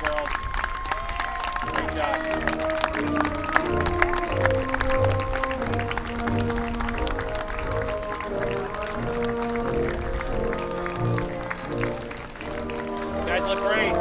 girls. Great job. Guys look great.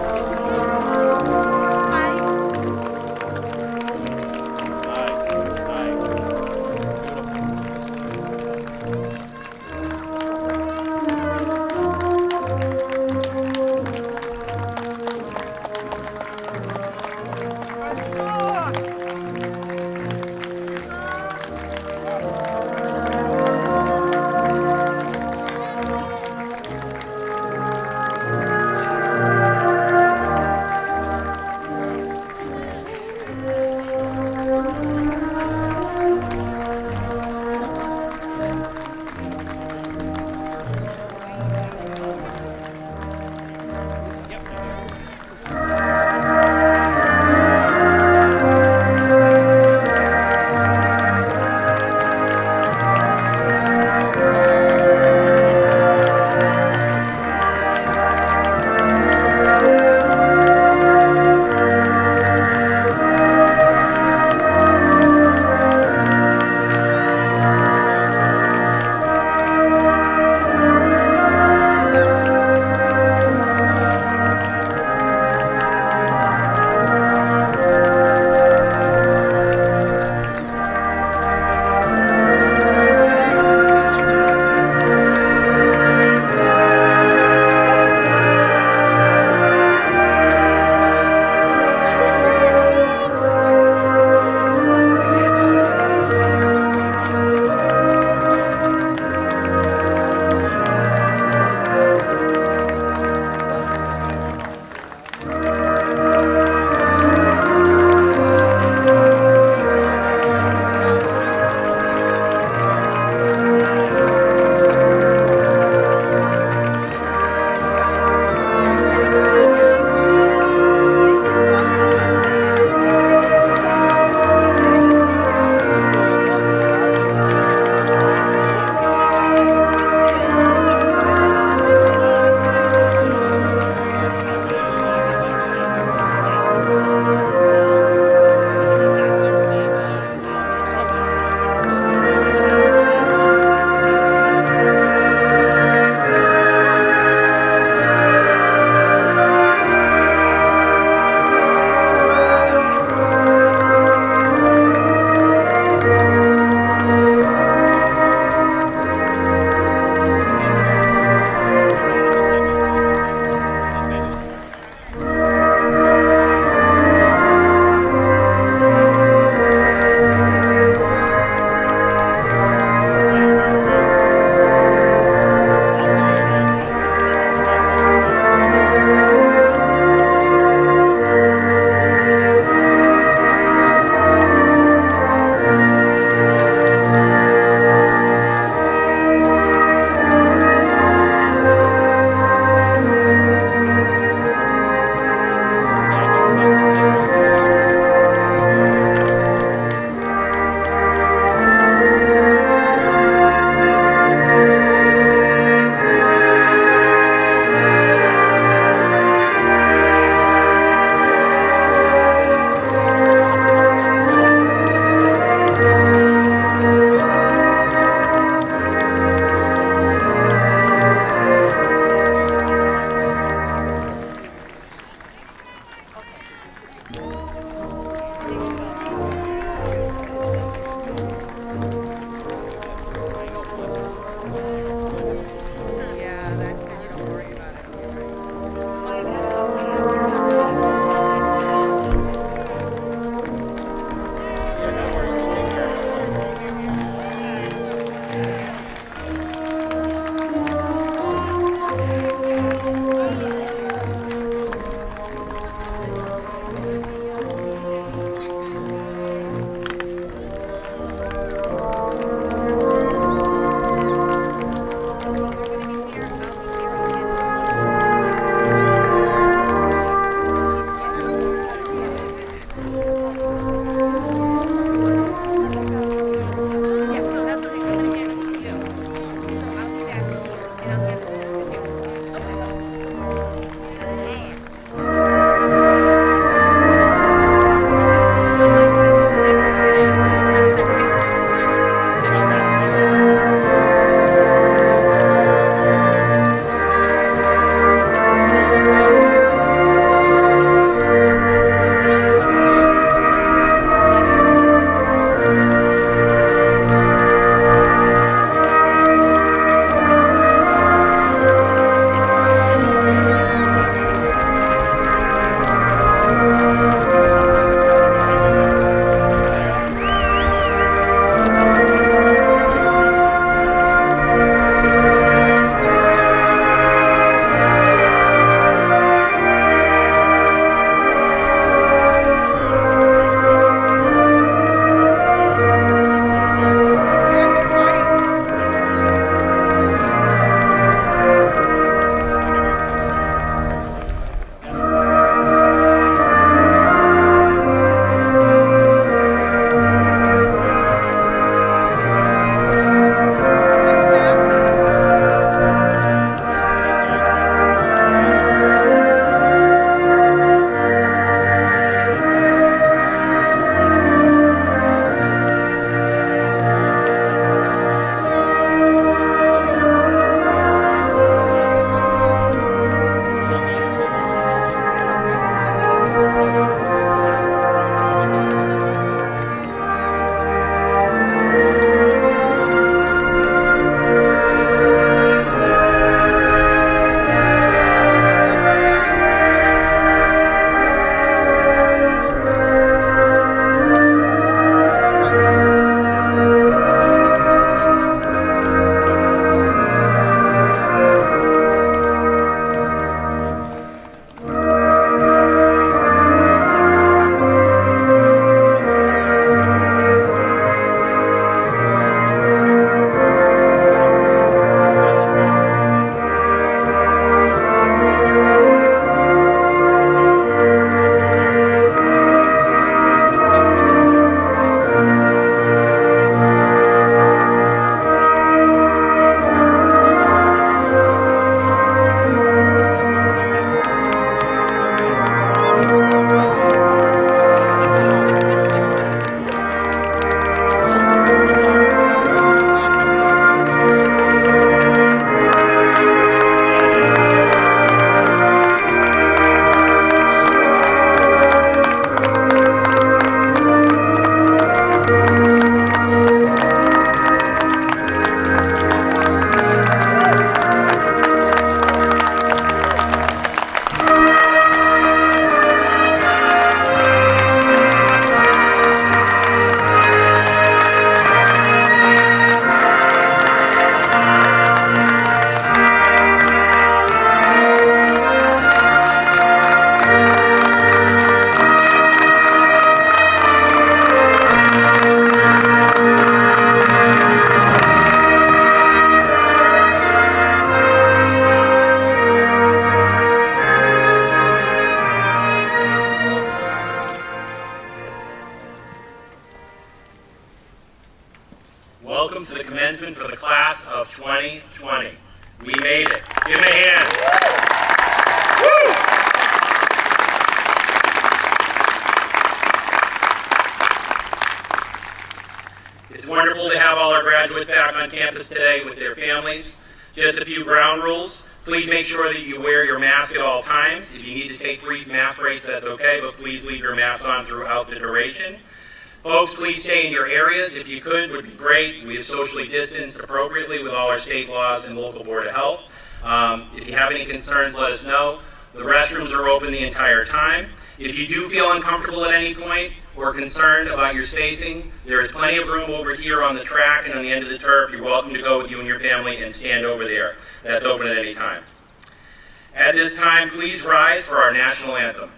announcement for the class of 2020. We made it. Give them a hand. Woo! It's wonderful to have all our graduates back on campus today with their families. Just a few ground rules. Please make sure that you wear your mask at all times. If you need to take brief mask breaks, that's okay, but please leave your mask on throughout the duration. Folks, please stay in your areas. If you could, would be great. We have socially distanced appropriately with all our state laws and local Board of Health. If you have any concerns, let us know. The restrooms are open the entire time. If you do feel uncomfortable at any point or concerned about your spacing, there is plenty of room over here on the track and on the end of the turf. You're welcome to go with you and your family and stand over there. That's open at any time. At this time, please rise for our national anthem.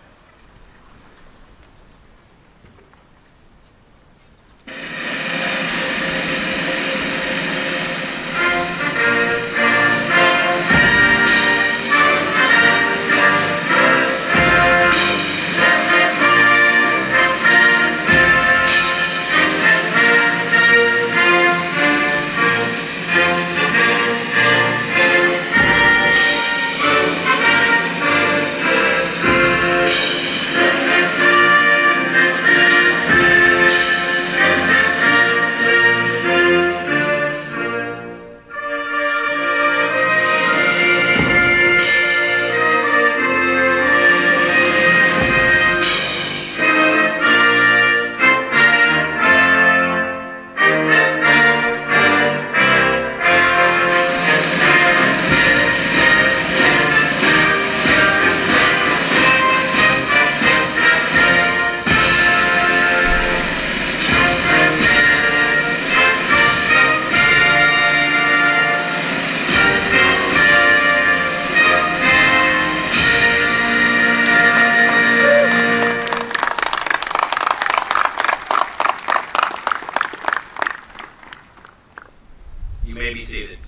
You may be seated.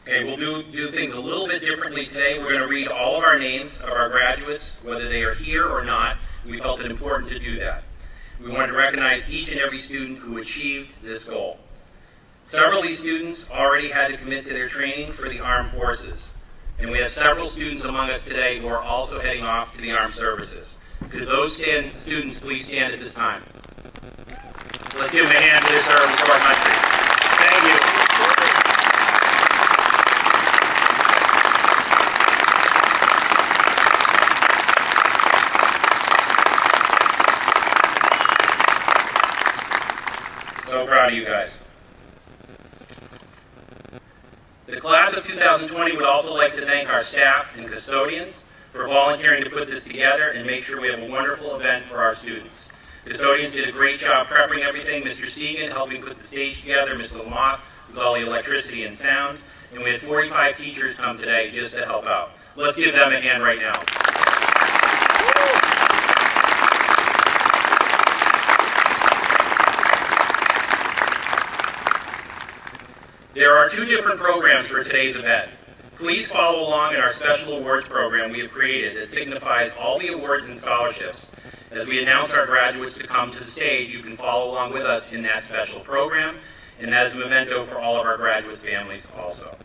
Okay, we'll do things a little bit differently today. We're going to read all of our names of our graduates, whether they are here or not. We felt it important to do that. We wanted to recognize each and every student who achieved this goal. Several of these students already had to commit to their training for the armed forces. And we have several students among us today who are also heading off to the armed services. Could those students please stand at this time? Let's give them a hand for their service to our country. Thank you. So proud of you guys. The class of 2020 would also like to thank our staff and custodians for volunteering to put this together and make sure we have a wonderful event for our students. Custodians did a great job prepping everything. Mr. Segan helping put the stage together, Mr. Lamont with all the electricity and sound, and we had 45 teachers come today just to help out. Let's give them a hand right now. There are two different programs for today's event. Please follow along in our special awards program we have created that signifies all the awards and scholarships. As we announce our graduates to come to the stage, you can follow along with us in that special program, and that is a memento for all of our graduates' families also.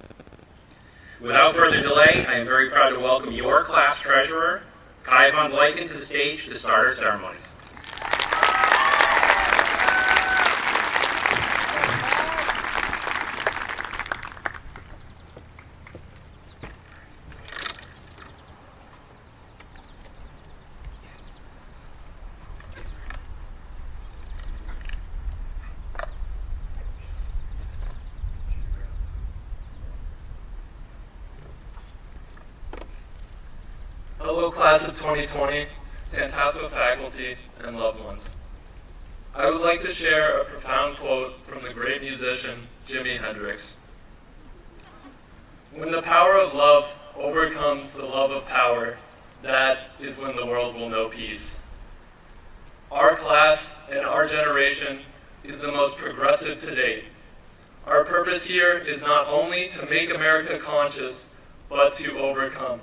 Without further delay, I am very proud to welcome your class treasurer, Kai von Bleiken, to the stage to start our ceremonies. Hello, class of 2020, Tantasqua faculty, and loved ones. I would like to share a profound quote from the great musician Jimi Hendrix. When the power of love overcomes the love of power, that is when the world will know peace. Our class and our generation is the most progressive to date. Our purpose here is not only to make America conscious, but to overcome.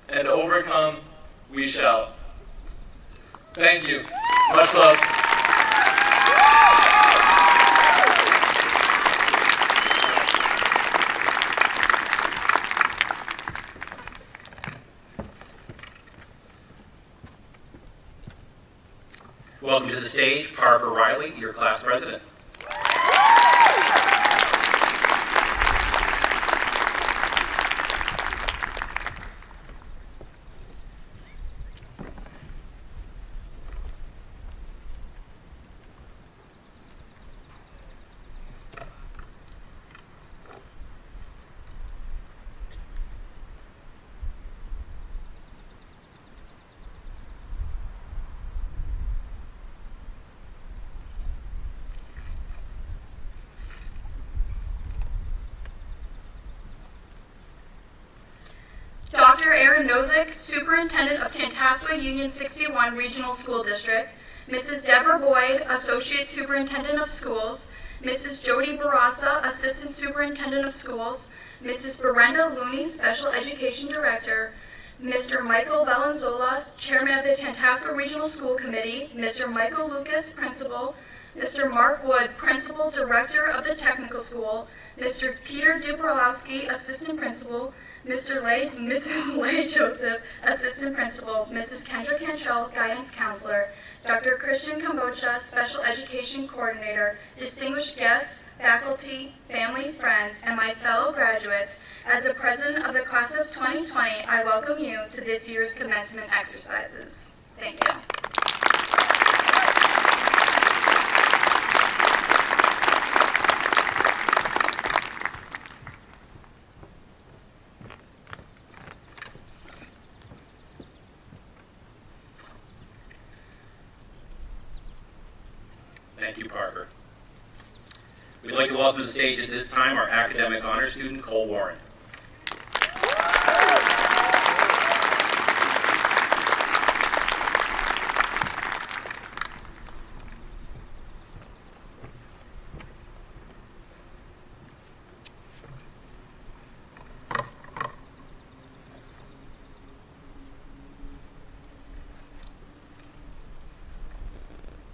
And overcome we shall. Thank you. Much love. Welcome to the stage, Parker Riley, your class president. Dr. Aaron Nozick, Superintendent of Tantasqua Union 61 Regional School District, Mrs. Deborah Boyd, Associate Superintendent of Schools, Mrs. Jody Barassa, Assistant Superintendent of Schools, Mrs. Brenda Looney, Special Education Director, Mr. Michael Valenzola, Chairman of the Tantasqua Regional School Committee, Mr. Michael Lucas, Principal, Mr. Mark Wood, Principal Director of the Technical School, Mr. Peter Dubrowski, Assistant Principal, Mrs. Leigh Joseph, Assistant Principal, Mrs. Kendra Cantrell, Guidance Counselor, Dr. Christian Kambocha, Special Education Coordinator, distinguished guests, faculty, family, friends, and my fellow graduates, as the President of the Class of 2020, I welcome you to this year's commencement exercises. Thank you. Thank you, Parker. We'd like to welcome to the stage at this time our academic honor student, Cole Warren.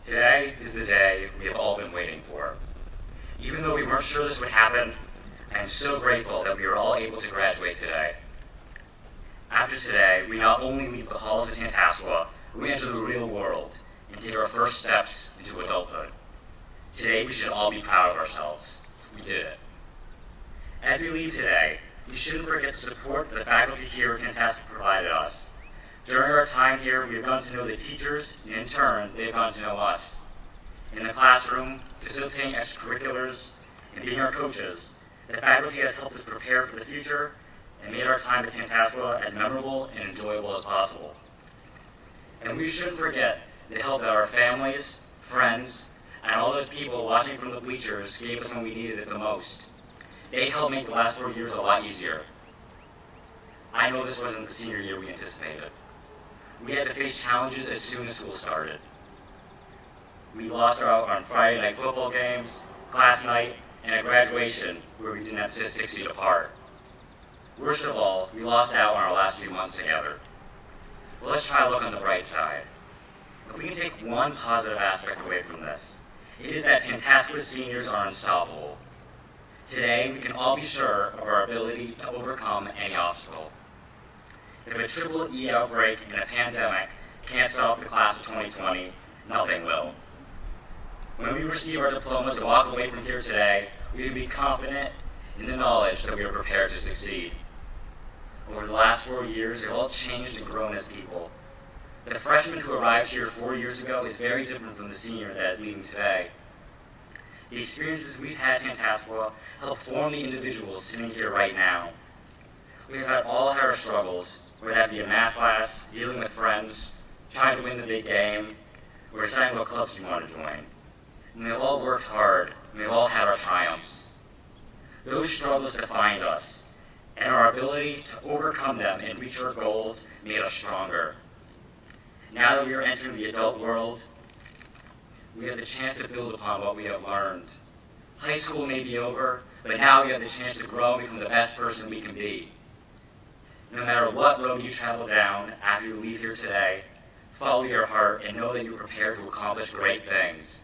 Today is the day we have all been waiting for. Even though we weren't sure this would happen, I am so grateful that we are all able to graduate today. After today, we not only leave the halls of Tantasqua, but we enter the real world and take our first steps into adulthood. Today, we should all be proud of ourselves. We did it. As we leave today, we shouldn't forget the support that the faculty here at Tantasqua provided us. During our time here, we have gotten to know the teachers, and in turn, they have gotten to know us. In the classroom, facilitating extracurriculars, and being our coaches, the faculty has helped us prepare for the future and made our time at Tantasqua as memorable and enjoyable as possible. And we shouldn't forget the help that our families, friends, and all those people watching from the bleachers gave us when we needed it the most. They helped make the last 4 years a lot easier. I know this wasn't the senior year we anticipated. We had to face challenges as soon as school started. We lost out on Friday night football games, class night, and a graduation where we didn't have to sit 6 feet apart. Worst of all, we lost out on our last few months together. Well, let's try to look on the bright side. If we can take one positive aspect away from this, it is that Tantasqua seniors are unstoppable. Today, we can all be sure of our ability to overcome any obstacle. If a triple E outbreak and a pandemic can't stop the class of 2020, nothing will. When we receive our diplomas and walk away from here today, we can be confident in the knowledge that we are prepared to succeed. Over the last 4 years, we've all changed and grown as people. The freshman who arrived here 4 years ago is very different from the senior that is leaving today. The experiences we've had at Tantasqua help form the individuals sitting here right now. We have all had our struggles, whether that be a math class, dealing with friends, trying to win the big game, or deciding what clubs you want to join. And we've all worked hard, and we've all had our triumphs. Those struggles defined us, and our ability to overcome them and reach our goals made us stronger. Now that we are entering the adult world, we have the chance to build upon what we have learned, High school may be over, but now we have the chance to grow and become the best person we can be. No matter what road you travel down after you leave here today, follow your heart and know that you're prepared to accomplish great things.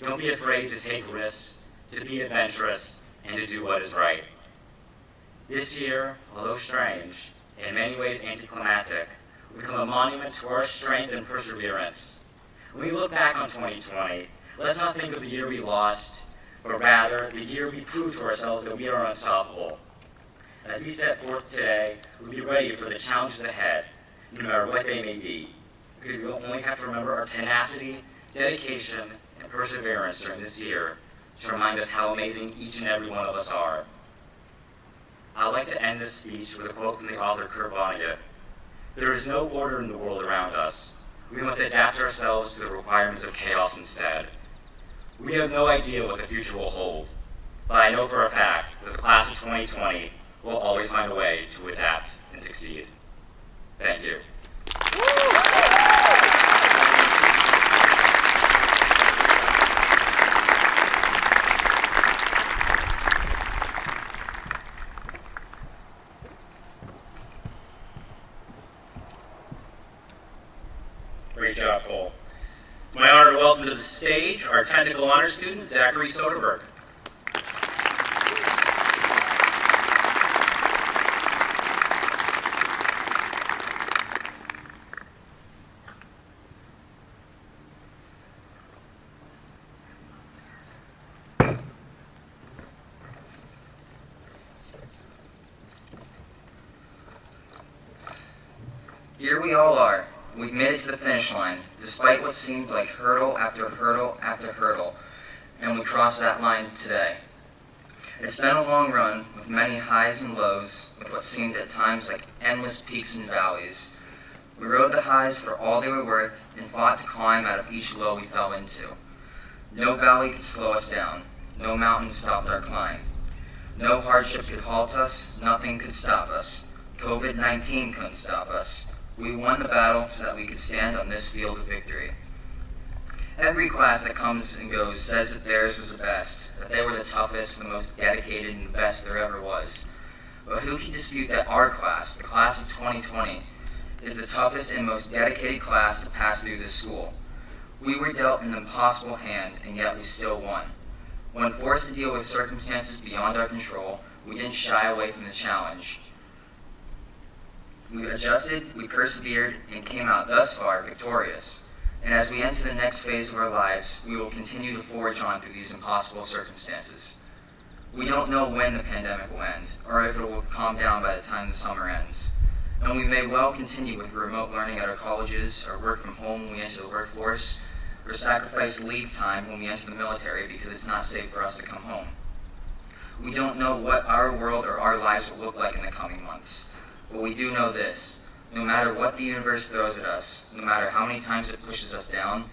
Don't be afraid to take risks, to be adventurous, and to do what is right. This year, although strange, in many ways anticlimactic, will become a monument to our strength and perseverance. When we look back on 2020, let's not think of the year we lost, but rather the year we proved to ourselves that we are unstoppable. As we set forth today, we'll be ready for the challenges ahead, no matter what they may be, because we will only have to remember our tenacity, dedication, and perseverance during this year to remind us how amazing each and every one of us are. I'd like to end this speech with a quote from the author Kurt Vonnegut. "There is no order in the world around us. We must adapt ourselves to the requirements of chaos instead. We have no idea what the future will hold, but I know for a fact that the class of 2020 will always find a way to adapt and succeed." Thank you. Great job, Cole. It's my honor to welcome to the stage our technical honor student, Zachary Soderberg. Here we all are. We've made it to the finish line, despite what seemed like hurdle after hurdle after hurdle, and we crossed that line today. It's been a long run, with many highs and lows, with what seemed at times like endless peaks and valleys. We rode the highs for all they were worth, and fought to climb out of each low we fell into. No valley could slow us down. No mountain stopped our climb. No hardship could halt us. Nothing could stop us. COVID-19 couldn't stop us. We won the battle so that we could stand on this field of victory. Every class that comes and goes says that theirs was the best, that they were the toughest, the most dedicated, and the best there ever was. But who can dispute that our class, the class of 2020, is the toughest and most dedicated class to pass through this school? We were dealt an impossible hand, and yet we still won. When forced to deal with circumstances beyond our control, we didn't shy away from the challenge. We adjusted, we persevered, and came out thus far victorious. And as we enter the next phase of our lives, we will continue to forge on through these impossible circumstances. We don't know when the pandemic will end, or if it will calm down by the time the summer ends. And we may well continue with remote learning at our colleges, or work from home when we enter the workforce, or sacrifice leave time when we enter the military because it's not safe for us to come home. We don't know what our world or our lives will look like in the coming months. But we do know this: no matter what the universe throws at us, no matter how many times it pushes us down,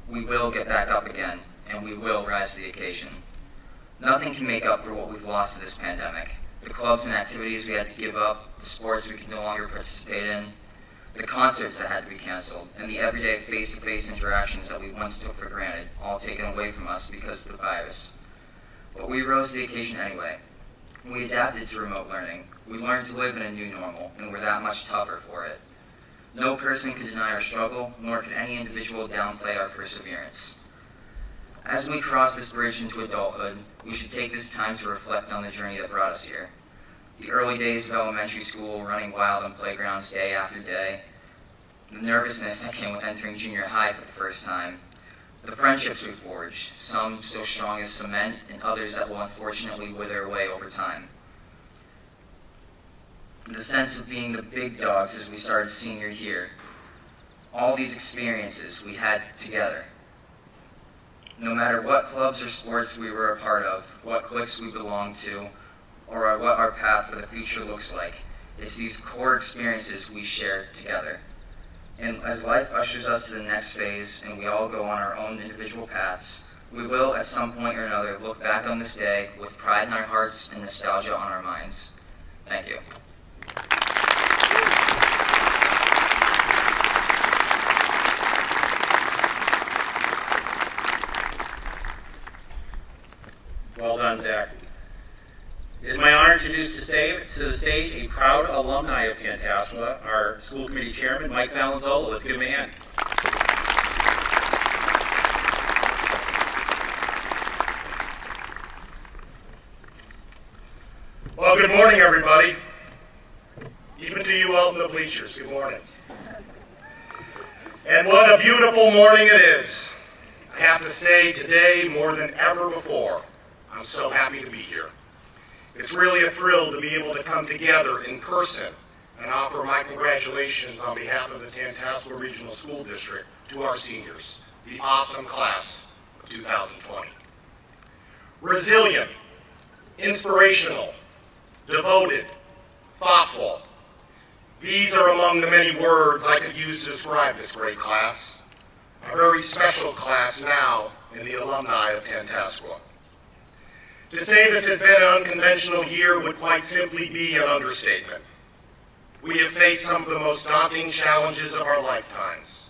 we will get back up again, and we will rise to the occasion. Nothing can make up for what we've lost to this pandemic. The clubs and activities we had to give up, the sports we can no longer participate in, the concerts that had to be canceled, and the everyday face-to-face interactions that we once took for granted, all taken away from us because of the virus. But we rose to the occasion anyway. We adapted to remote learning. We learned to live in a new normal, and we're that much tougher for it. No person can deny our struggle, nor can any individual downplay our perseverance. As we cross this bridge into adulthood, we should take this time to reflect on the journey that brought us here. The early days of elementary school, running wild on playgrounds day after day, the nervousness that came with entering junior high for the first time, the friendships we forged, some so strong as cement, and others that will unfortunately wither away over time. The sense of being the big dogs as we started senior year. All these experiences we had together. No matter what clubs or sports we were a part of, what cliques we belonged to, or what our path for the future looks like, it's these core experiences we shared together. And as life ushers us to the next phase and we all go on our own individual paths, we will at some point or another look back on this day with pride in our hearts and nostalgia on our minds. Thank you. to introduce to the stage a proud alumni of Tantasqua, our school committee chairman, Mike Valenzola. Let's give him a hand. Well, good morning, everybody. Even to you out in the bleachers, good morning. And what a beautiful morning it is. I have to say, today, more than ever before, I'm so happy to be here. It's really a thrill to be able to come together in person and offer my congratulations on behalf of the Tantasqua Regional School District to our seniors, the awesome class of 2020. Resilient, inspirational, devoted, thoughtful. These are among the many words I could use to describe this great class, a very special class now in the alumni of Tantasqua. To say this has been an unconventional year would quite simply be an understatement. We have faced some of the most daunting challenges of our lifetimes.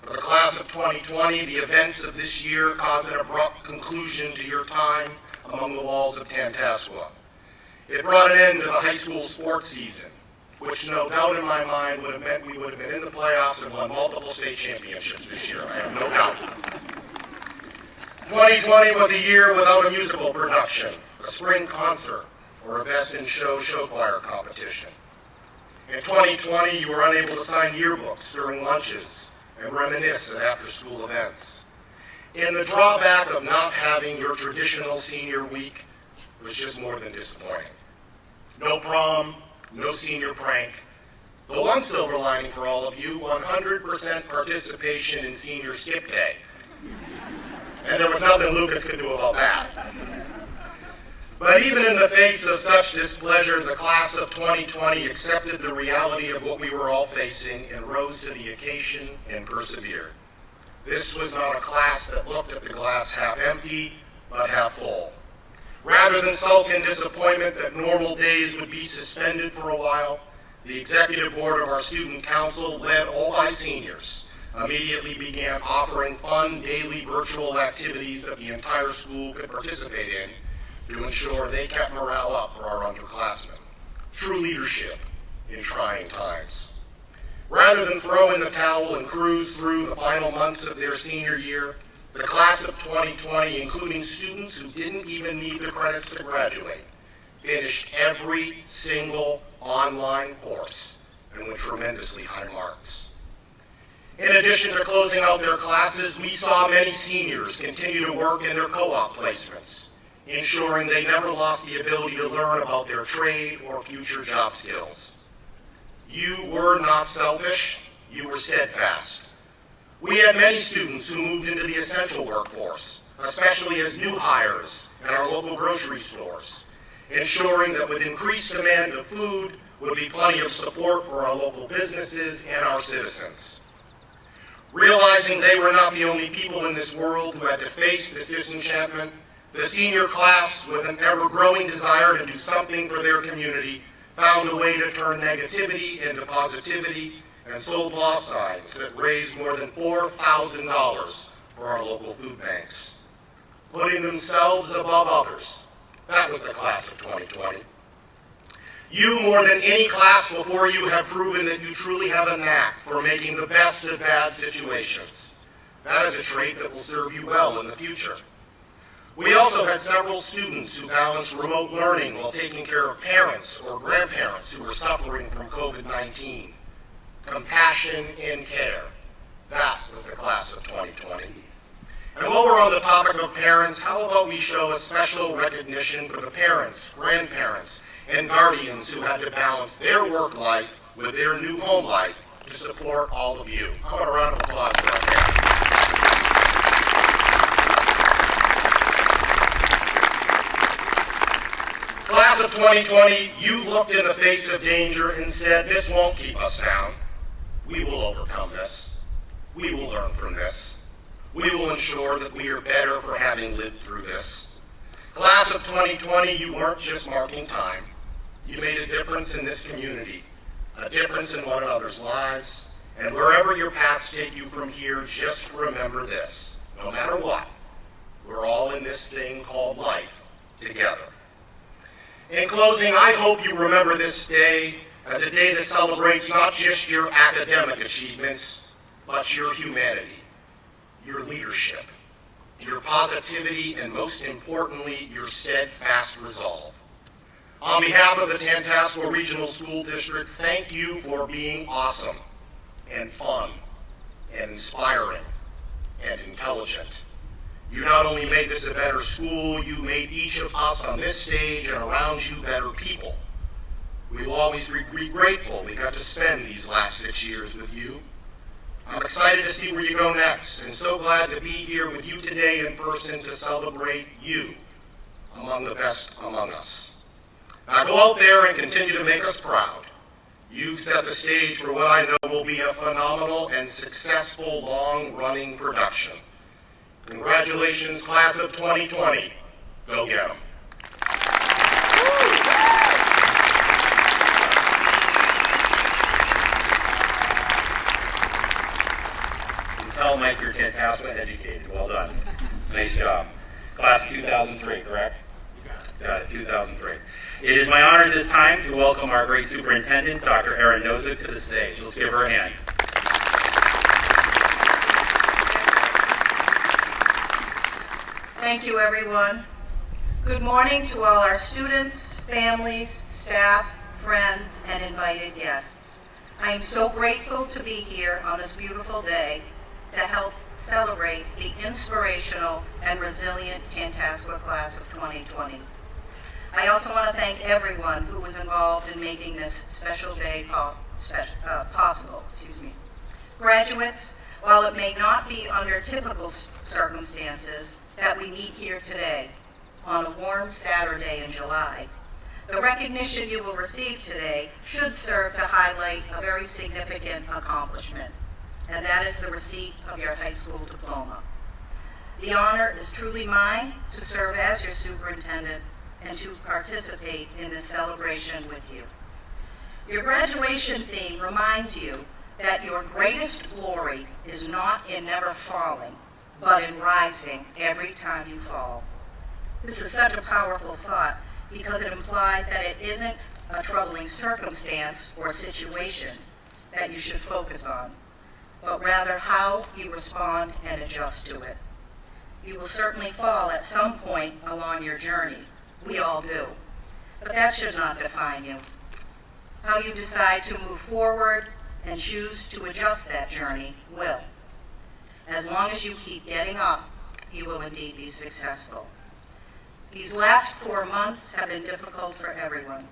For the class of 2020, the events of this year caused an abrupt conclusion to your time among the walls of Tantasqua. It brought an end to the high school sports season, which no doubt in my mind would have meant we would have been in the playoffs and won multiple state championships this year. I have no doubt. 2020 was a year without a musical production, a spring concert, or a Best in Show choir competition. In 2020, you were unable to sign yearbooks during lunches and reminisce at after-school events. And the drawback of not having your traditional senior week was just more than disappointing. No prom, no senior prank. The one silver lining for all of you, 100% participation in senior skip day. And there was nothing Lucas could do about that. But even in the face of such displeasure, the class of 2020 accepted the reality of what we were all facing and rose to the occasion and persevered. This was not a class that looked at the glass half empty, but half full. Rather than sulk in disappointment that normal days would be suspended for a while, the executive board of our student council, led all by seniors, immediately began offering fun daily virtual activities that the entire school could participate in to ensure they kept morale up for our underclassmen. True leadership in trying times. Rather than throw in the towel and cruise through the final months of their senior year, the class of 2020, including students who didn't even need the credits to graduate, finished every single online course and with tremendously high marks. In addition to closing out their classes, we saw many seniors continue to work in their co-op placements, ensuring they never lost the ability to learn about their trade or future job skills. You were not selfish, you were steadfast. We had many students who moved into the essential workforce, especially as new hires in our local grocery stores, ensuring that with increased demand of food would be plenty of support for our local businesses and our citizens. Realizing they were not the only people in this world who had to face this disenchantment, the senior class, with an ever-growing desire to do something for their community, found a way to turn negativity into positivity and sold law signs that raised more than $4,000 for our local food banks. Putting themselves above others, that was the class of 2020. You, more than any class before you, have proven that you truly have a knack for making the best of bad situations. That is a trait that will serve you well in the future. We also had several students who balanced remote learning while taking care of parents or grandparents who were suffering from COVID-19. Compassion and care. That was the class of 2020. And while we're on the topic of parents, how about we show a special recognition for the parents, grandparents, and guardians who had to balance their work life with their new home life to support all of you. How about a round of applause for our parents? Class of 2020, you looked in the face of danger and said, this won't keep us down. We will overcome this. We will learn from this. We will ensure that we are better for having lived through this. Class of 2020, you weren't just marking time. You made a difference in this community, a difference in one another's lives, and wherever your paths take you from here, just remember this. No matter what, we're all in this thing called life together. In closing, I hope you remember this day as a day that celebrates not just your academic achievements, but your humanity, your leadership, your positivity, and most importantly, your steadfast resolve. On behalf of the Tantasqua Regional School District, thank you for being awesome and fun and inspiring and intelligent. You not only made this a better school, you made each of us on this stage and around you better people. We will always be grateful we got to spend these last 6 years with you. I'm excited to see where you go next, and so glad to be here with you today in person to celebrate you among the best among us. Now go out there and continue to make us proud. You've set the stage for what I know will be a phenomenal and successful long-running production. Congratulations, class of 2020. Go get 'em. Tell Mike you're Tantasqua educated. Well done. Nice job. Class of 2003, correct? Got it, 2003. It is my honor this time to welcome our great superintendent, Dr. Erin Nozick, to the stage. Let's give her a hand. Thank you, everyone. Good morning to all our students, families, staff, friends, and invited guests. I am so grateful to be here on this beautiful day to help celebrate the inspirational and resilient Tantasqua class of 2020. I also want to thank everyone who was involved in making this special day possible. Graduates, while it may not be under typical circumstances that we meet here today on a warm Saturday in July, the recognition you will receive today should serve to highlight a very significant accomplishment, and that is the receipt of your high school diploma. The honor is truly mine to serve as your superintendent and to participate in this celebration with you. Your graduation theme reminds you that your greatest glory is not in never falling, but in rising every time you fall. This is such a powerful thought because it implies that it isn't a troubling circumstance or situation that you should focus on, but rather how you respond and adjust to it. You will certainly fall at some point along your journey. We all do. But that should not define you. How you decide to move forward and choose to adjust that journey will. As long as you keep getting up, you will indeed be successful. These last 4 months have been difficult for everyone,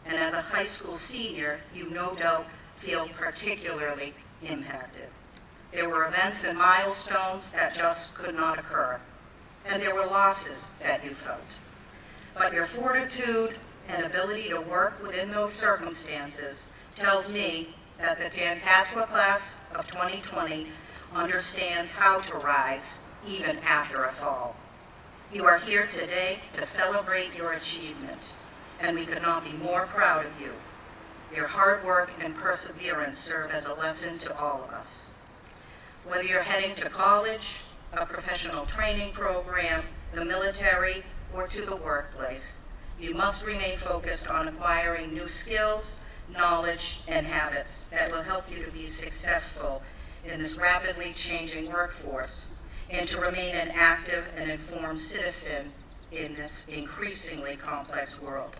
and as a high school senior, you no doubt feel particularly impacted. There were events and milestones that just could not occur, and there were losses that you felt. But your fortitude and ability to work within those circumstances tells me that the Tantasqua class of 2020 understands how to rise even after a fall. You are here today to celebrate your achievement, and we could not be more proud of you. Your hard work and perseverance serve as a lesson to all of us. Whether you're heading to college, a professional training program, the military, or to the workplace, you must remain focused on acquiring new skills, knowledge, and habits that will help you to be successful in this rapidly changing workforce and to remain an active and informed citizen in this increasingly complex world.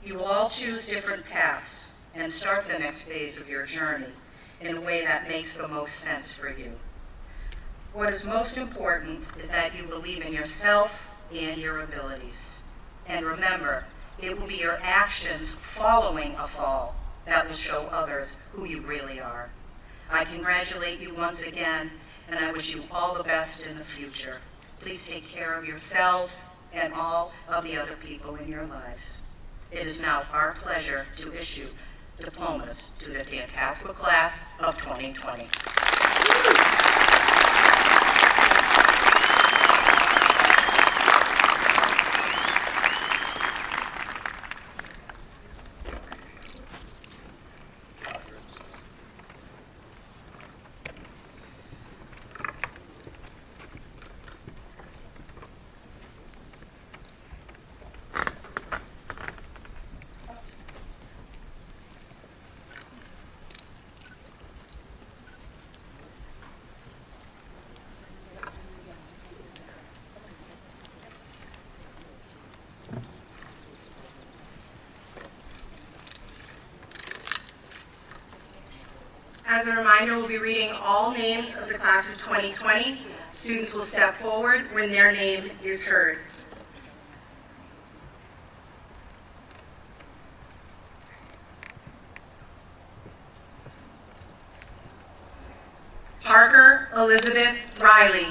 You will all choose different paths and start the next phase of your journey in a way that makes the most sense for you. What is most important is that you believe in yourself and your abilities. And remember, it will be your actions following a fall that will show others who you really are. I congratulate you once again, and I wish you all the best in the future. Please take care of yourselves and all of the other people in your lives. It is now our pleasure to issue diplomas to the Tantasqua class of 2020. As a reminder, we'll be reading all names of the class of 2020. Students will step forward when their name is heard. Parker Elizabeth Riley.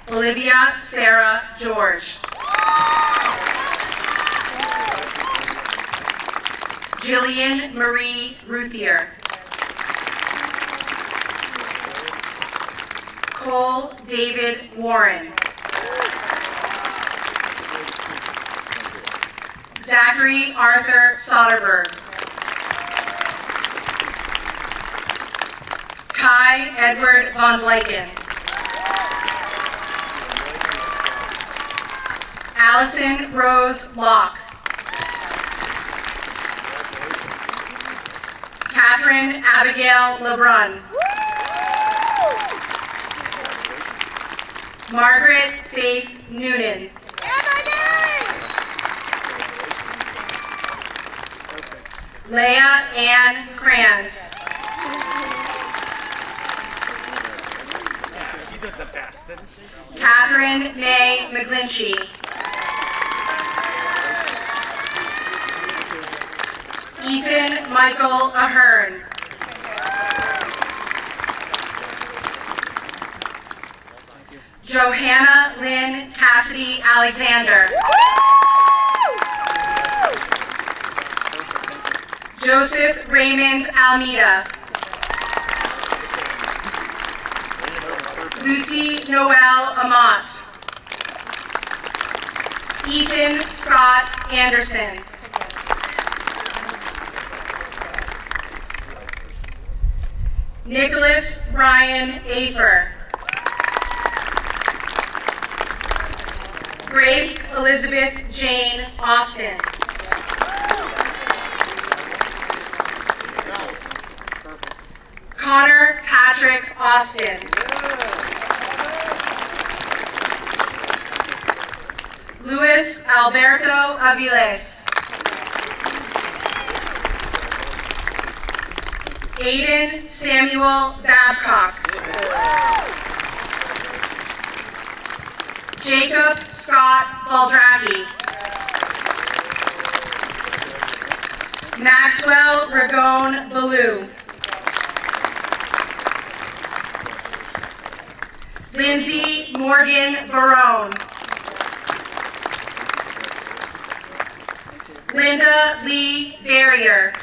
Olivia Sarah George. Jillian Marie Ruthier. Cole David Warren. Zachary Arthur Soderberg. Kai Edward Von Bleiken. Allison Rose Locke. Catherine Abigail LeBrun. Margaret Faith Noonan. Leah Ann Kranz. She did the best, didn't she? Catherine May McGlinchey. Ethan Michael Ahern. Johanna Lynn Cassidy Alexander. Joseph Raymond Almeida. Lucy Noel Amat. Ethan Scott Anderson. Nicholas Brian Afer. Grace Elizabeth Jane Austin. Connor Patrick Austin. Luis Alberto Aviles. Aiden Samuel Babcock. Jacob Scott Baldraki. Maxwell Ragone Ballou. Lindsay Morgan Barone. Linda Lee Barrier.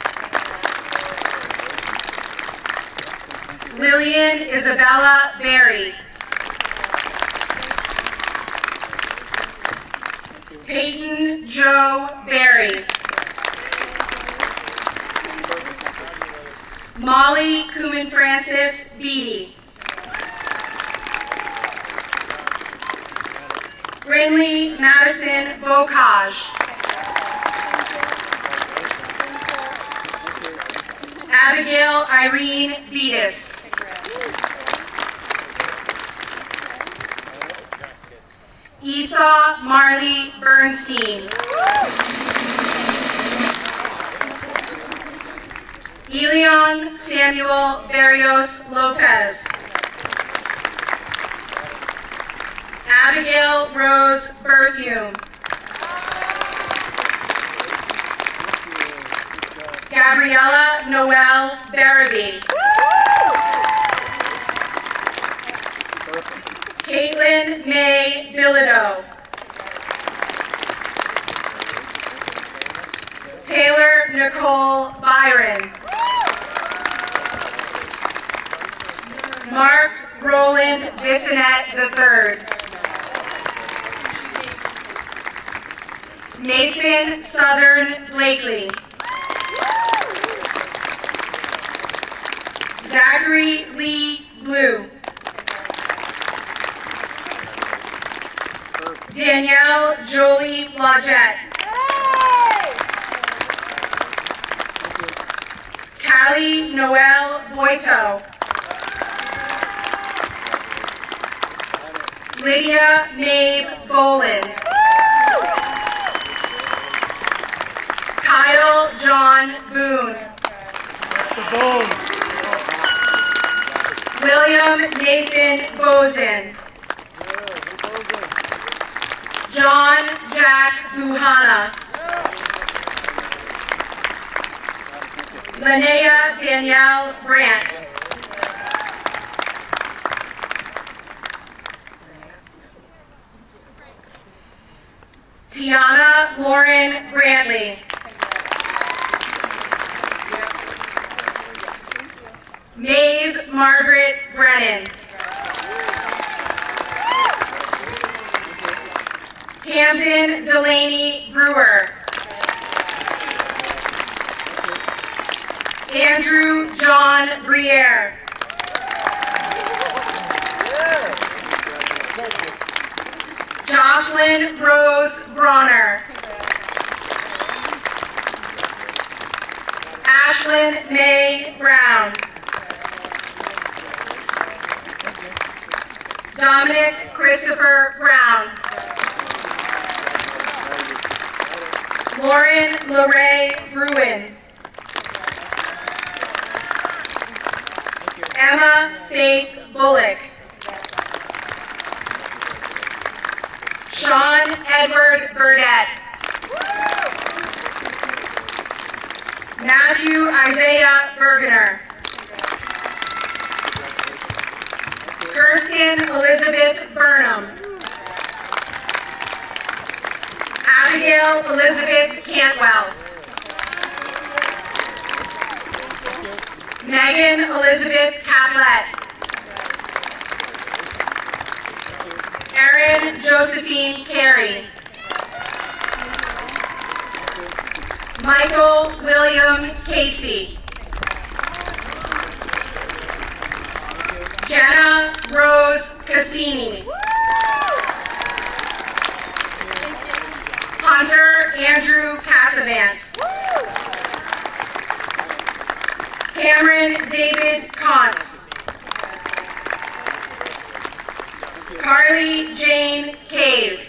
Lillian Isabella Berry. Peyton Joe Berry. Molly Kuman Francis Beatty. Brinley Madison Bocage. Abigail Irene Beatus. Esau Marley Bernstein. Elion Samuel Barrios Lopez. Abigail Rose Berthume. Gabriella Noel Barabee. Caitlin May Bilodeau. Taylor Nicole Byron. Mark Roland Bissonette III. Mason Southern Blakely. Zachary Lee Blue. Danielle Jolie Blodgett. Callie Noel Boito. Lydia Maeve Boland. Kyle John Boone. William Nathan Bozen. John Jack Buhana. Linnea Danielle Brandt. Tiana Lauren Bradley. Maeve Margaret Brennan. Camden Delaney Brewer. Andrew John Briere. Jocelyn Rose Bronner. Ashlyn May Brown. Dominic Christopher Brown. Lauren LeRae Bruin. Emma Faith Bullock. Sean Edward Burdett. Matthew Isaiah Bergener. Kirsten Elizabeth Burnham. Abigail Elizabeth Cantwell. Megan Elizabeth Caplett. Erin Josephine Carey. Michael William Casey. Jenna Rose Cassini. Hunter Andrew Cassavant. Cameron David Kant. Carly Jane Cave.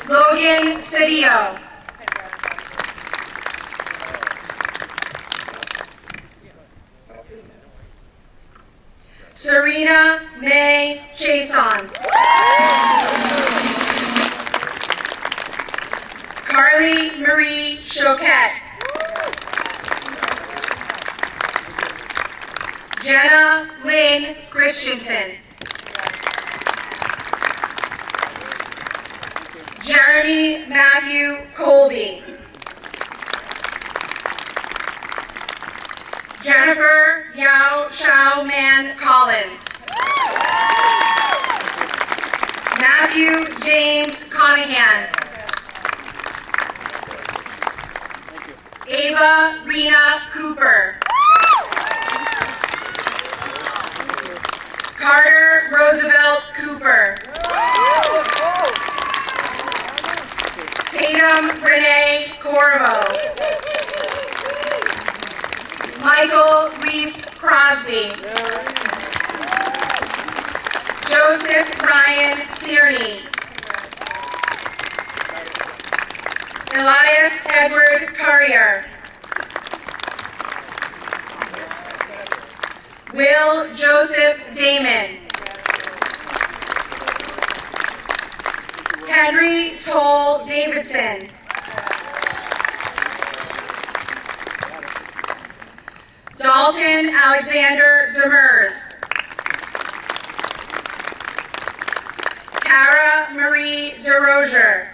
Logan Cedillo. Serena May Chason. Carly Marie Choquette. Jenna Lynn Christensen. Jeremy Matthew Colby. Jennifer Yao Shao Man Collins. Matthew James Conahan. Ava Rena Cooper. Carter Roosevelt Cooper. Tatum Renee Corvo. Michael Reese Crosby. Joseph Ryan Searney. Elias Edward Currier. Will Joseph Damon. Henry Toll Davidson. Dalton Alexander Demers. Cara Marie DeRozier.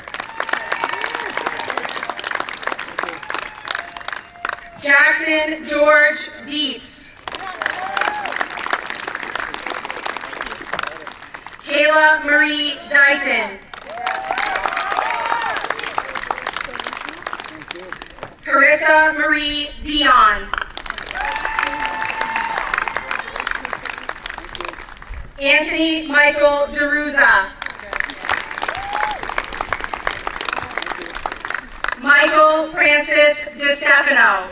Jackson George Dietz. Kayla Marie Dighton. Carissa Marie Dion. Anthony Michael DeRuza. Michael Francis DeStefano.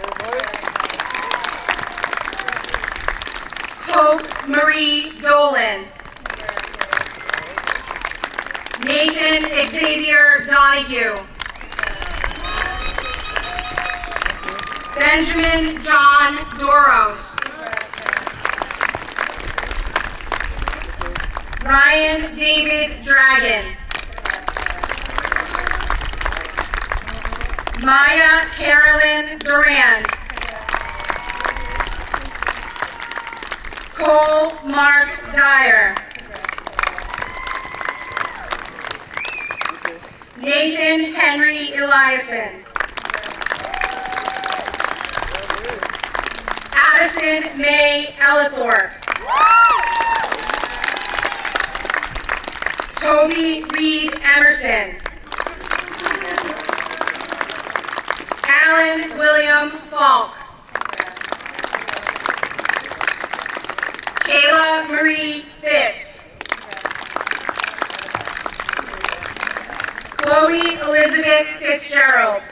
Hope Marie Dolan. Nathan Xavier Tyler Donahue. Benjamin John Doros. Ryan David Dragon. Maya Carolyn Durand. Cole Mark Dyer. Nathan Henry Eliason. Addison May Ellithorpe. Toby Reed Emerson. Alan William Falk. Kayla Marie Fitz. Chloe Elizabeth Fitzgerald.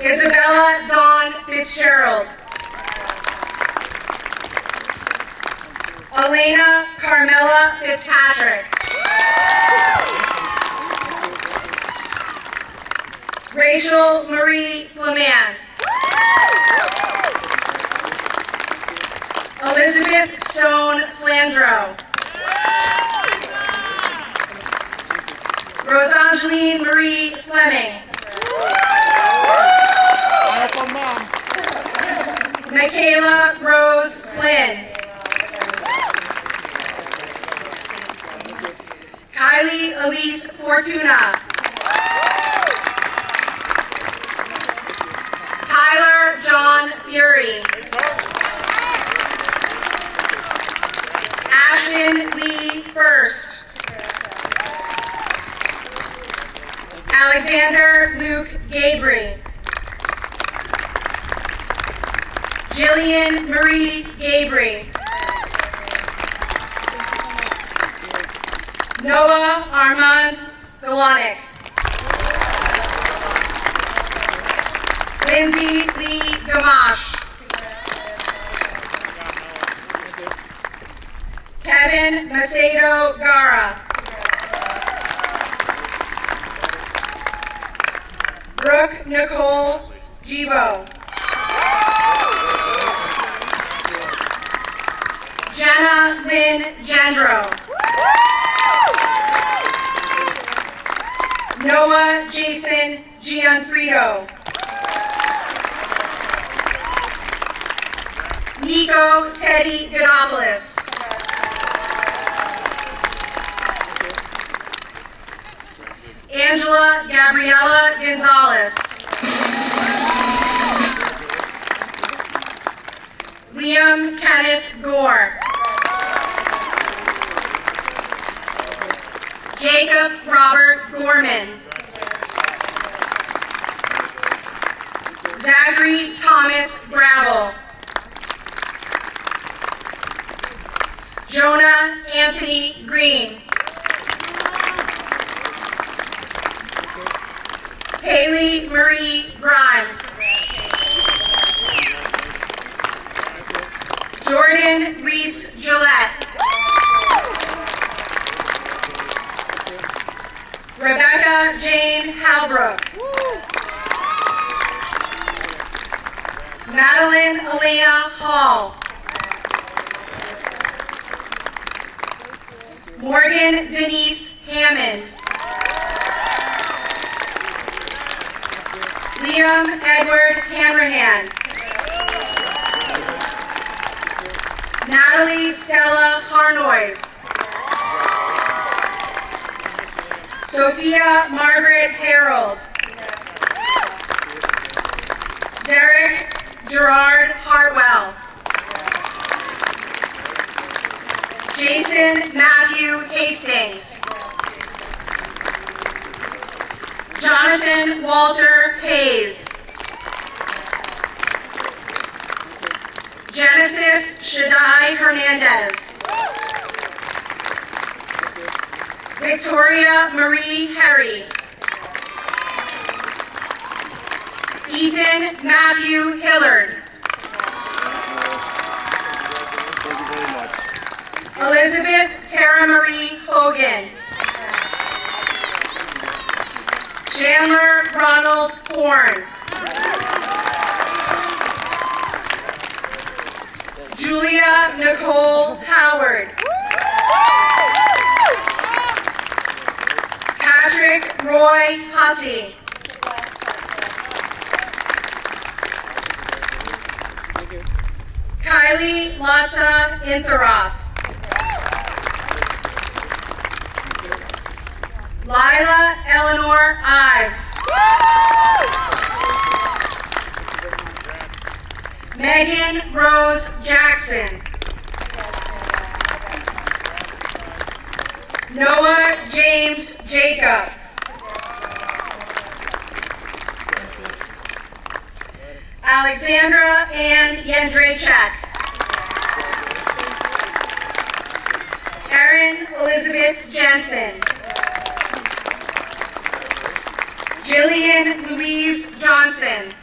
Isabella Dawn Fitzgerald. Elena Carmela Fitzpatrick. Rachel Marie Flamand. Elizabeth Stone Flandreau. Rosangeline Marie Fleming. Michaela Rose Flynn. Kylie Elise Fortuna. Tyler John Fury. Ashton Lee First. Alexander Luke Gabry. Jillian Marie Gabry. Noah Armand Galonic. Lindsay Lee Gamache. Kevin Macedo Gara. Brooke Nicole Gibo. Jenna Lynn Gendro. Noah Jason Gianfrido. Nico Teddy Godopoulos. Angela Gabriela Gonzalez. Liam Kenneth Gore. Jacob Robert Gorman. Zachary Thomas Gravel. Jonah Anthony Green. Haley Marie Grimes. Jordan Reese Gillette. Rebecca Jane Halbrook. Madeline Elena Hall. Morgan Denise Hammond. Liam Edward Hanrahan. Natalie Stella Harnois. Sophia Margaret Harold. Derek Gerard Hartwell. Jason Matthew Hastings. Jonathan Walter Hayes. Genesis Shaddai Hernandez. Victoria Marie Harry. Ethan Matthew Hillard. Elizabeth Tara Marie Hogan. Chandler Ronald Horn. Julia Nicole Howard. Patrick Roy Hussey. Kylie Lotta Intheroth. Lila Eleanor Ives. Megan Rose Jackson. Noah James Jacob. Alexandra Ann Yandrachak. Erin Elizabeth Jensen. Jillian Louise Johnson.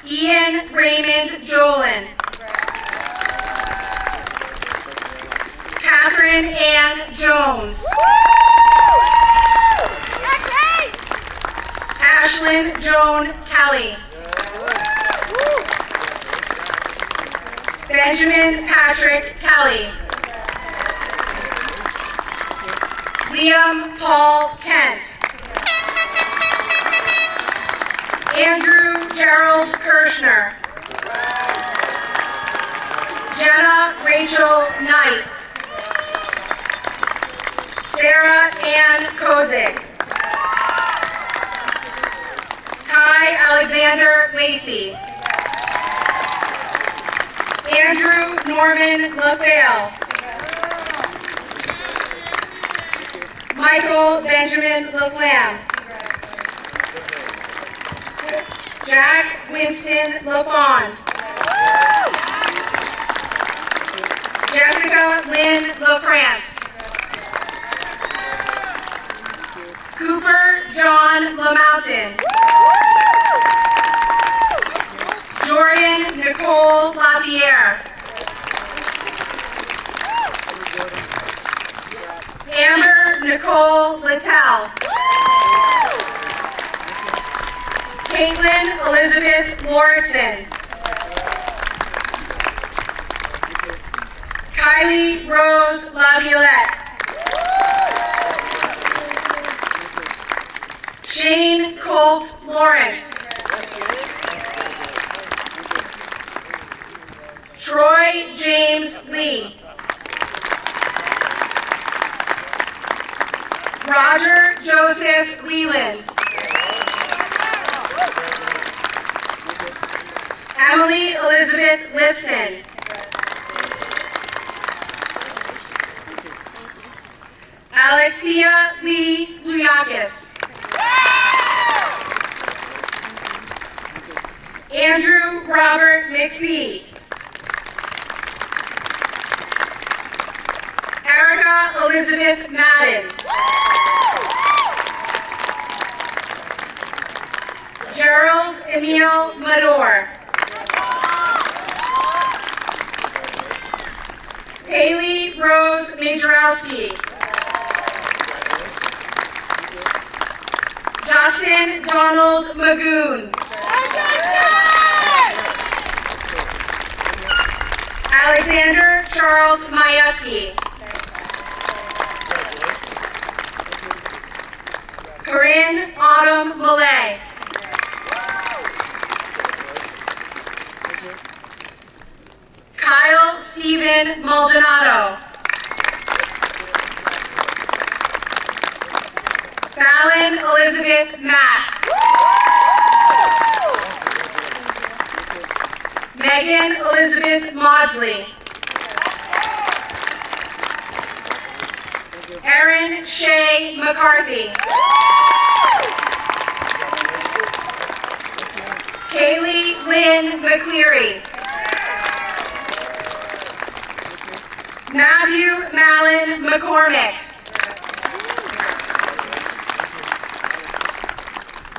Ian Raymond Jolin. Catherine Ann Jones. Ashlyn Joan Kelly. Benjamin Patrick Kelly. Liam Paul Kent. Andrew Gerald Kirshner. Jenna Rachel Knight. Sarah Ann Kozik. Ty Alexander Lacey. Andrew Norman LaFale. Michael Benjamin LaFlamme. Jack Winston LaFond. Jessica Lynn LaFrance. Cooper John LaMountain. Jordan Nicole LaPierre. Amber Nicole Littell. Caitlin Elizabeth Lauritsen. Kylie Rose Laviolette. Shane Colt Lawrence. Troy James Lee. Roger Joseph Leland. Emily Elizabeth Lifson. Alexia Lee Luyakis. Andrew Robert McPhee. Erica Elizabeth Madden. Gerald Emil Mador. Haley Rose Majorowski. Justin Donald Magoon. Alexander Charles Majewski. Corinne Autumn Millay. Kyle Stephen Maldonado. Fallon Elizabeth Matt. Megan Elizabeth Maudsley. Erin Shay McCarthy. Kaylee Lynn McCleary. Matthew Mallon McCormick.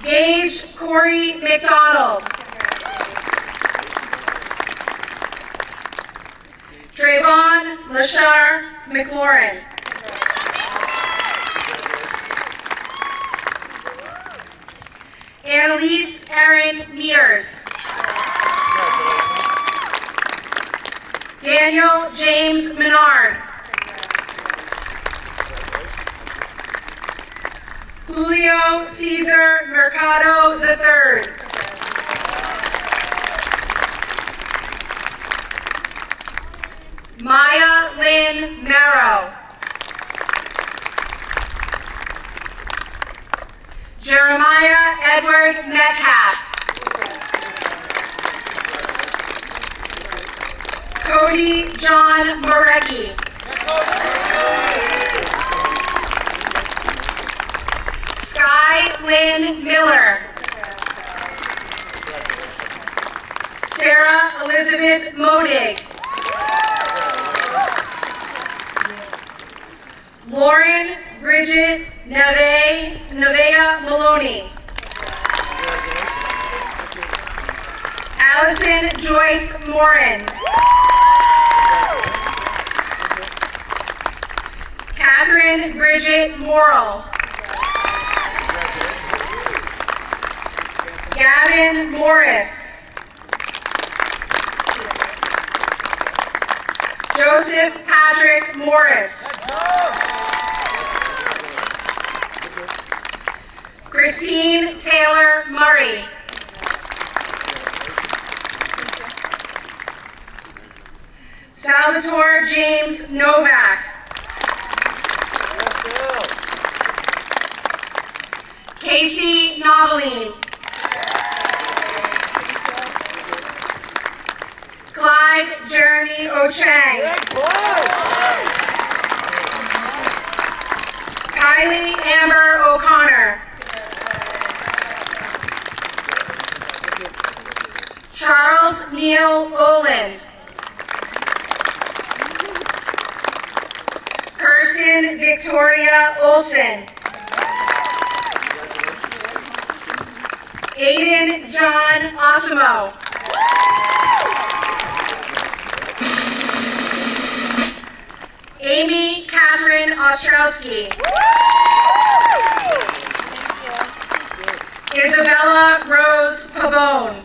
Gage Corey McDonald. Drayvon Lashar McLaurin. Annalise Erin Mears. Daniel James Menard. Julio Cesar Mercado III. Maya Lynn Marrow. Jeremiah Edward Metcalf. Cody John Morecki. Sky Lynn Miller. Sarah Elizabeth Modig. Lauren Bridget Nevea Maloney. Allison Joyce Morin. Catherine Bridget Morrill. Gavin Morris. Joseph Patrick Morris. Christine Taylor Murray. Salvatore James Novak. Casey Noveline. Clyde Jeremy Ochang. Kylie Amber O'Connor. Charles Neil Oland. Kirsten Victoria Olson. Aiden John Osimo. Amy Catherine Ostrowski. Isabella Rose Pavone.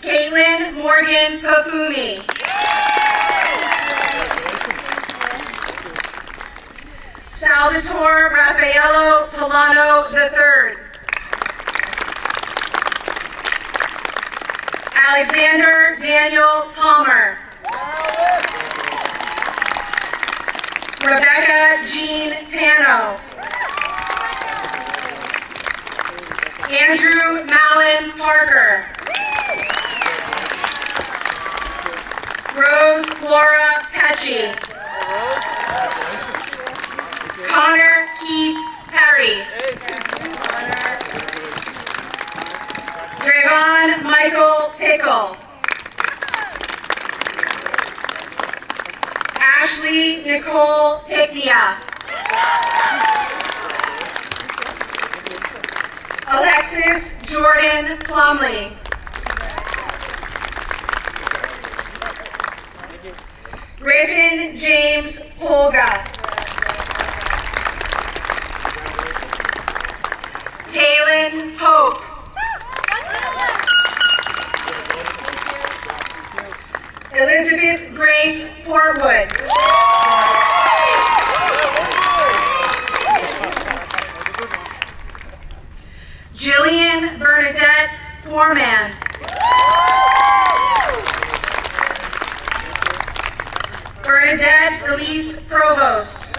Caitlin Morgan Pafumi. Salvatore Raffaello Polano III. Alexander Daniel Palmer. Rebecca Jean Pano. Andrew Malin Parker. Rose Flora Pecci. Connor Keith Perry. Drayvon Michael Pickle. Ashley Nicole Picnia. Alexis Jordan Plumley. Griffin James Polga. Taylin Pope. Elizabeth Grace Portwood. Jillian Bernadette Poorman. Bernadette Elise Provost.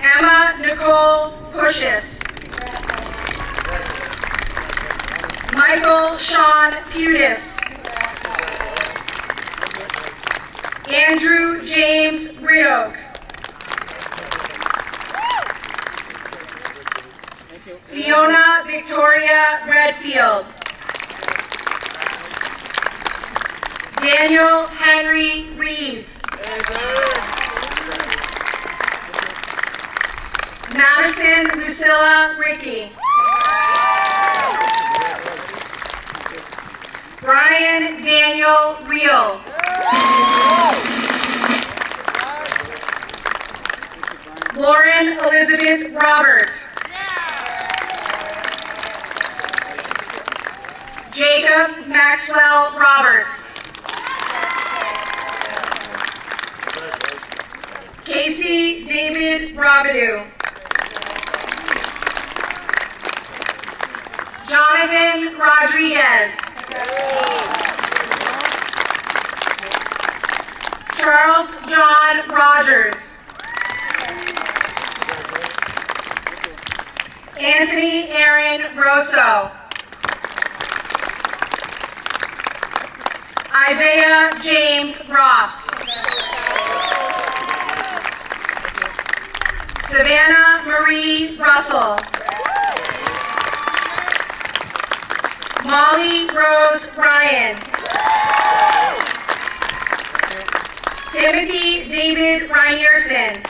Emma Nicole Pushis. Michael Sean Putis. Andrew James Ridoak. Fiona Victoria Redfield. Daniel Henry Reeve. Madison Lucilla Ricky. Brian Daniel Reel. Lauren Elizabeth Roberts. Jacob Maxwell Roberts. Casey David Robidoux. Jonathan Rodriguez. Charles John Rogers. Anthony Aaron Rosso. Isaiah James Ross. Savannah Marie Russell. Molly Rose Ryan. Timothy David Reinierson.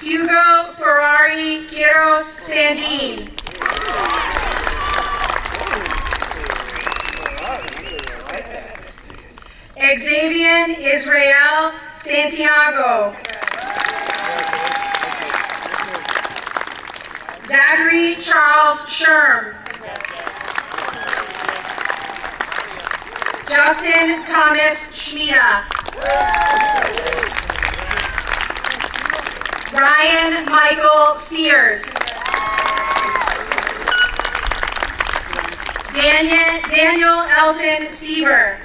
Hugo Ferrari Quiros Sandin. Xavier Israel Santiago. Zachary Charles Sherm. Justin Thomas Schmida. Ryan Michael Sears. Daniel Elton Sieber.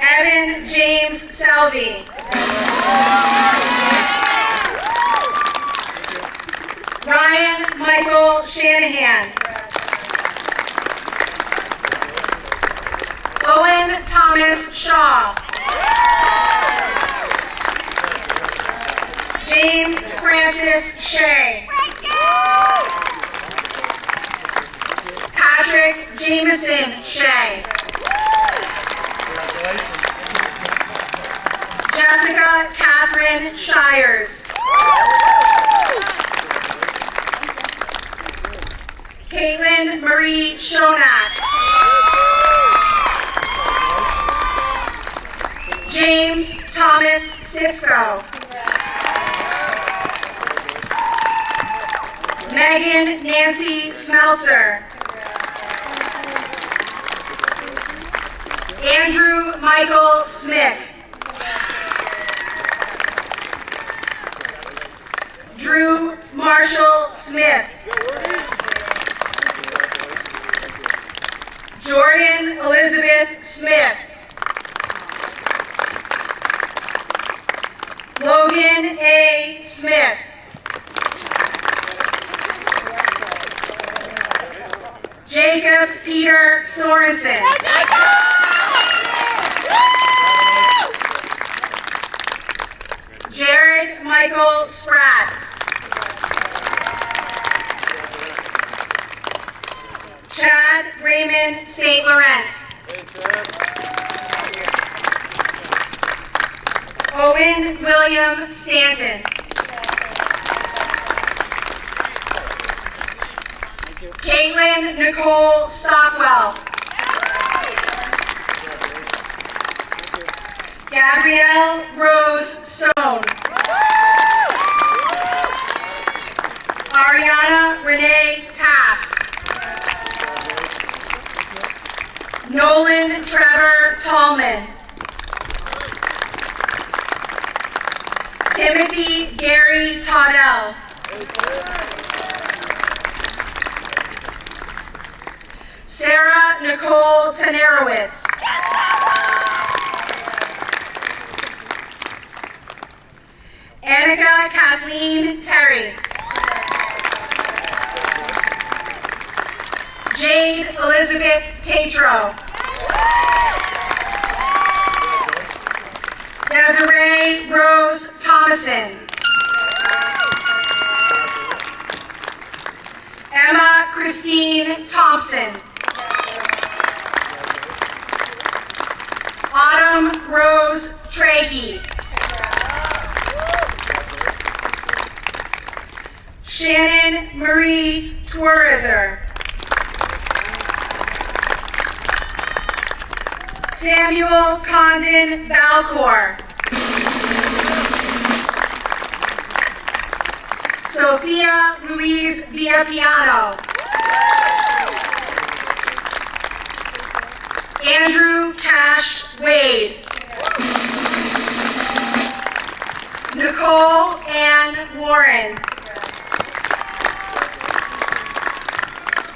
Evan James Selvey. Ryan Michael Shanahan. Owen Thomas Shaw. James Francis Shea. Patrick Jameson Shea. Jessica Catherine Shires. Caitlin Marie Shonak. James Thomas Sisko. Megan Nancy Smeltzer. Andrew Michael Smith. Drew Marshall Smith. Jordan Elizabeth Smith. Logan A. Smith. Jacob Peter Sorensen. Jared Michael Spratt. Chad Raymond St. Laurent. Owen William Stanton. Caitlin Nicole Stockwell. Gabrielle Rose Stone. Ariana Renee Taft. Nolan Trevor Tallman. Timothy Gary Toddell. Sarah Nicole Tenerowitz. Annika Kathleen Terry. Jade Elizabeth Tatro. Desiree Rose Thomason. Emma Christine Thompson. Autumn Rose Trahey. Shannon Marie Twerizer. Samuel Condon Balcour. Sophia Louise Villapiano. Andrew Cash Wade. Nicole Ann Warren.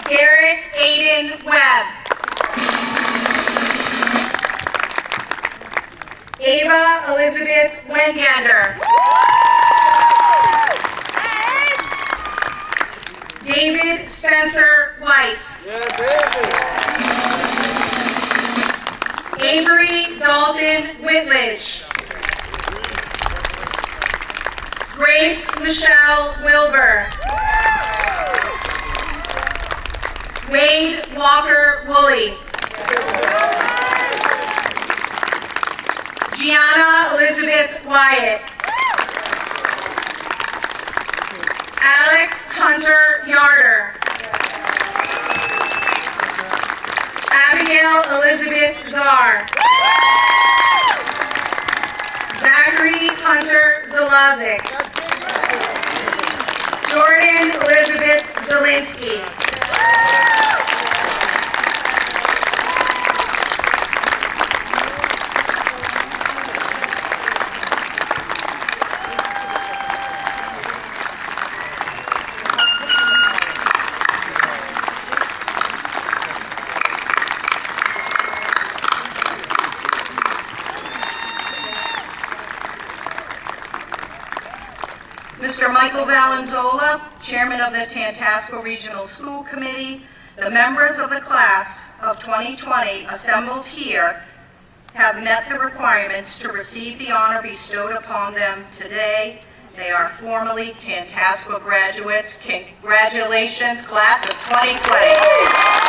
Garrett Aiden Webb. Ava Elizabeth Wengander. David Spencer White. Avery Dalton Whitledge. Grace Michelle Wilbur. Wade Walker Woolley. Gianna Elizabeth Wyatt. Alex Hunter Yarder. Abigail Elizabeth Czar. Zachary Hunter Zalazik. Jordan Elizabeth Zielinski. Mr. Michael Valenzola, Chairman of the Tantasqua Regional School Committee, the members of the class of 2020 assembled here have met the requirements to receive the honor bestowed upon them today. They are formally Tantasqua graduates. Congratulations, class of 2020.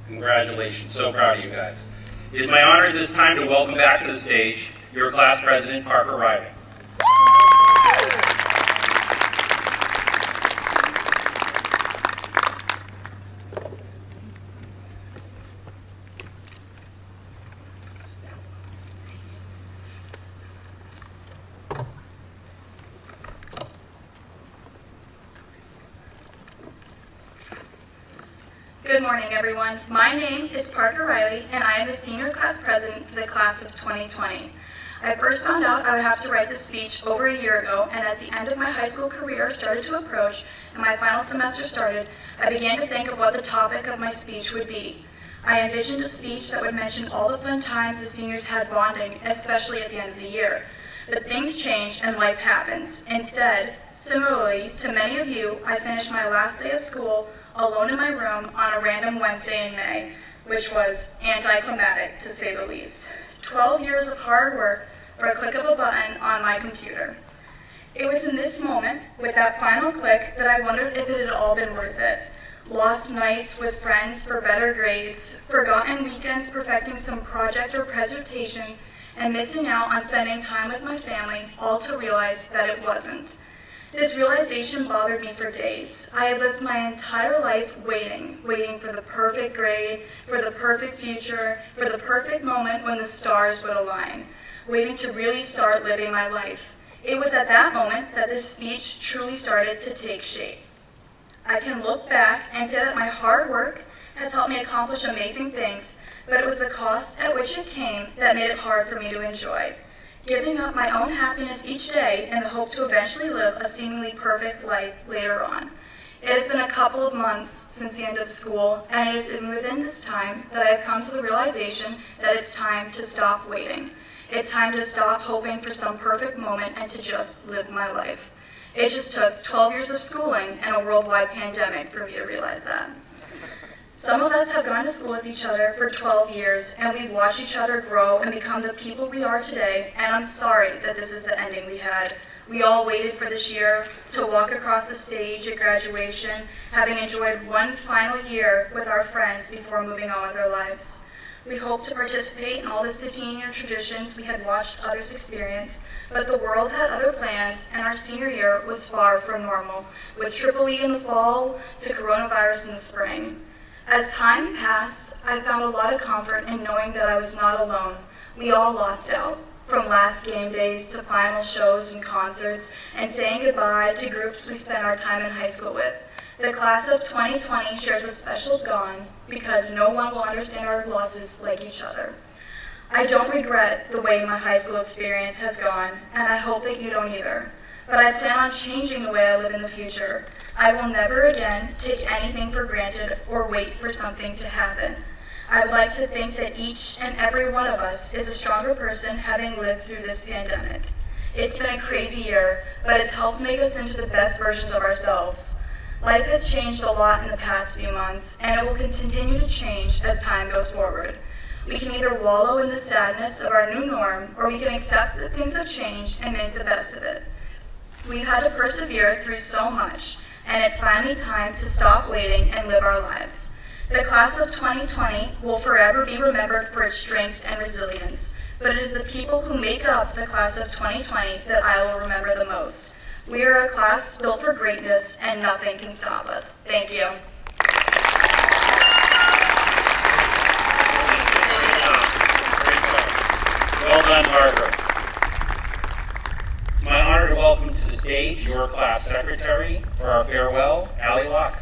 Congratulations, so proud of you guys. It is my honor at this time to welcome back to the stage your class president, Parker Riley. Good morning, everyone. My name is Parker Riley, and I am the senior class president for the class of 2020. I first found out I would have to write this speech over a year ago, and as the end of my high school career started to approach and my final semester started, I began to think of what the topic of my speech would be. I envisioned a speech that would mention all the fun times the seniors had bonding, especially at the end of the year. But things change and life happens. Instead, similarly to many of you, I finished my last day of school alone in my room on a random Wednesday in May, which was anticlimactic to say the least. 12 years of hard work for a click of a button on my computer. It was in this moment, with that final click, that I wondered if it had all been worth it. Lost nights with friends for better grades, forgotten weekends perfecting some project or presentation, and missing out on spending time with my family, all to realize that it wasn't. This realization bothered me for days. I had lived my entire life waiting for the perfect grade, for the perfect future, for the perfect moment when the stars would align, waiting to really start living my life. It was at that moment that this speech truly started to take shape. I can look back and say that my hard work has helped me accomplish amazing things, but it was the cost at which it came that made it hard for me to enjoy. Giving up my own happiness each day in the hope to eventually live a seemingly perfect life later on. It has been a couple of months since the end of school, and it is within this time that I have come to the realization that it's time to stop waiting. It's time to stop hoping for some perfect moment and to just live my life. It just took 12 years of schooling and a worldwide pandemic for me to realize that. Some of us have gone to school with each other for 12 years, and we've watched each other grow and become the people we are today, and I'm sorry that this is the ending we had. We all waited for this year to walk across the stage at graduation, having enjoyed one final year with our friends before moving on with our lives. We hoped to participate in all the senior traditions we had watched others experience, but the world had other plans, and our senior year was far from normal, with Triple E in the fall to coronavirus in the spring. As time passed, I found a lot of comfort in knowing that I was not alone. We all lost out, from last game days to final shows and concerts, and saying goodbye to groups we spent our time in high school with. The class of 2020 shares a special bond because no one will understand our losses like each other. I don't regret the way my high school experience has gone, and I hope that you don't either. But I plan on changing the way I live in the future. I will never again take anything for granted or wait for something to happen. I would like to think that each and every one of us is a stronger person having lived through this pandemic. It's been a crazy year, but it's helped make us into the best versions of ourselves. Life has changed a lot in the past few months, and it will continue to change as time goes forward. We can either wallow in the sadness of our new norm, or we can accept that things have changed and make the best of it. We've had to persevere through so much, and it's finally time to stop waiting and live our lives. The class of 2020 will forever be remembered for its strength and resilience, but it is the people who make up the class of 2020 that I will remember the most. We are a class built for greatness, and nothing can stop us. Thank you. Well done, Barbara. It's my honor to welcome to the stage your class secretary for our farewell, Allie Locke.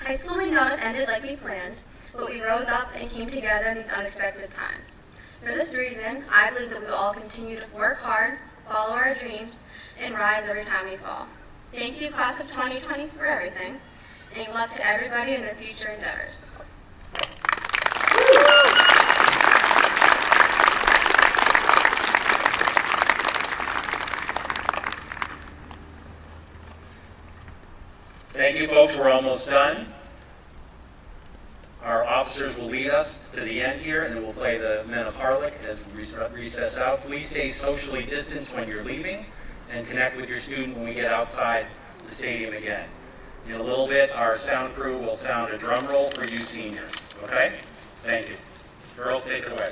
High school may not have ended like we planned, but we rose up and came together in these unexpected times. For this reason, I believe that we will all continue to work hard, follow our dreams, and rise every time we fall. Thank you, class of 2020, for everything, and good luck to everybody in their future endeavors. Thank you, folks. We're almost done. Our officers will lead us to the end here, and then we'll play the Men of Harlech as we recess out. Please stay socially distanced when you're leaving, and connect with your student when we get outside the stadium again. In a little bit, our sound crew will sound a drum roll for you seniors. Okay? Thank you. Girls, take it away.